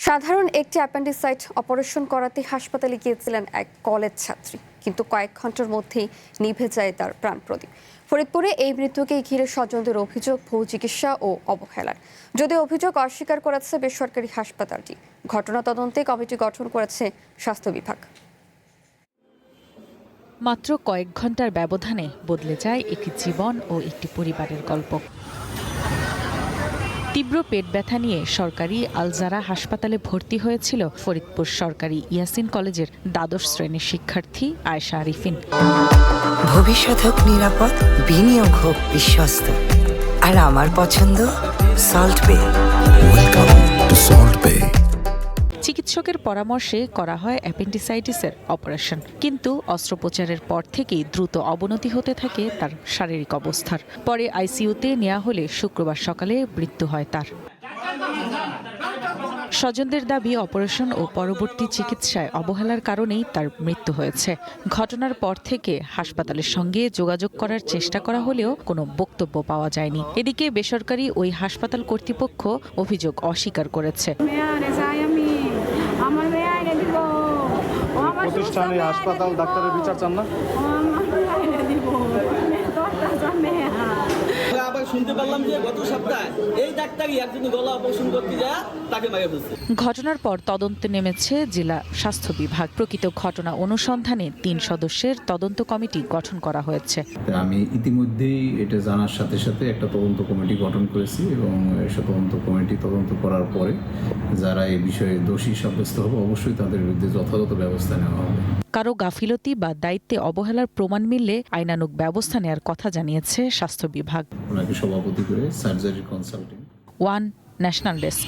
সাধারণ একটি অ্যাপেন্ডিসাইট অপারেশন করাতে হাসপাতালে গিয়েছিলেন এক কলেজ ছাত্রী, কিন্তু কয়েক ঘন্টার মধ্যেই নিভে যায় তার প্রাণ প্রদীপ। ফরিদপুরে এই মৃত্যুকে ঘিরে স্বজনদের অভিযোগ ভুল চিকিৎসা ও অবহেলার। যদিও অভিযোগ অস্বীকার করেছে বেসরকারি হাসপাতালটি, ঘটনা তদন্তে কমিটি গঠন করেছে স্বাস্থ্য বিভাগ। মাত্র কয়েক ঘন্টার ব্যবধানে বদলে যায় একটি জীবন ও একটি পরিবারের গল্প। তীব্র পেট ব্যথা নিয়ে সরকারি আলজারা হাসপাতালে ভর্তি হয়েছিল ফরিদপুর সরকারি ইয়াসিন কলেজের দ্বাদশ শ্রেণীর শিক্ষার্থী আয়েশা আরিফিন। ভবিষ্যৎ হোক নিরাপদ, বিনিয়োগ হোক বিশ্বস্ত, আর আমার পছন্দ সল্ট বে। ওয়েলকাম টু সল্ট বে। চিকিৎসকের পরামর্শে করা হয় অ্যাপেন্ডিসাইটিসের অপারেশন, কিন্তু অস্ত্রোপচারের পর থেকেই দ্রুত অবনতি হতে থাকে তার শারীরিক অবস্থার। পরে আইসিইউতে নেওয়া হলে শুক্রবার সকালে মৃত্যু হয় তার। স্বজনদের দাবি, অপারেশন ও পরবর্তী চিকিৎসায় অবহেলার কারণেই তার মৃত্যু হয়েছে। ঘটনার পর থেকে হাসপাতালের সঙ্গে যোগাযোগ করার চেষ্টা করা হলেও কোনো বক্তব্য পাওয়া যায়নি। এদিকে বেসরকারি ওই হাসপাতাল কর্তৃপক্ষ অভিযোগ অস্বীকার করেছে। প্রতিষ্ঠানে হাসপাতাল ডাক্তারের বিচার চান না? আবার শুনতে পারলাম যে গত সপ্তাহে এই ডাক্তারই একজন গলা অপারেশন করতে যায় তাকে মেরে ফেলছে। ঘটনার পর তদন্তে নেমেছে জেলা স্বাস্থ্য বিভাগ। প্রকৃত ঘটনা অনুসন্ধানে 3 সদস্যের তদন্ত কমিটি গঠন করা হয়েছে। আমি ইতিমধ্যেই এটা জানার সাথে সাথে একটা তদন্ত কমিটি গঠন করেছি এবং তদন্ত কমিটি তদন্ত করার পরে যারা এই বিষয়ে দোষী সাব্যস্ত হবে অবশ্যই তাদের বিরুদ্ধে যথাযথ ব্যবস্থা নেওয়া হবে। কারো গাফিলতি বা দায়িত্বে অবহেলার প্রমাণ মিললে আইনানুগ ব্যবস্থা নেওয়ার কথা জানিয়েছে স্বাস্থ্য বিভাগ। ওনাকে সভাপতি করে surgery consultant. One national desk.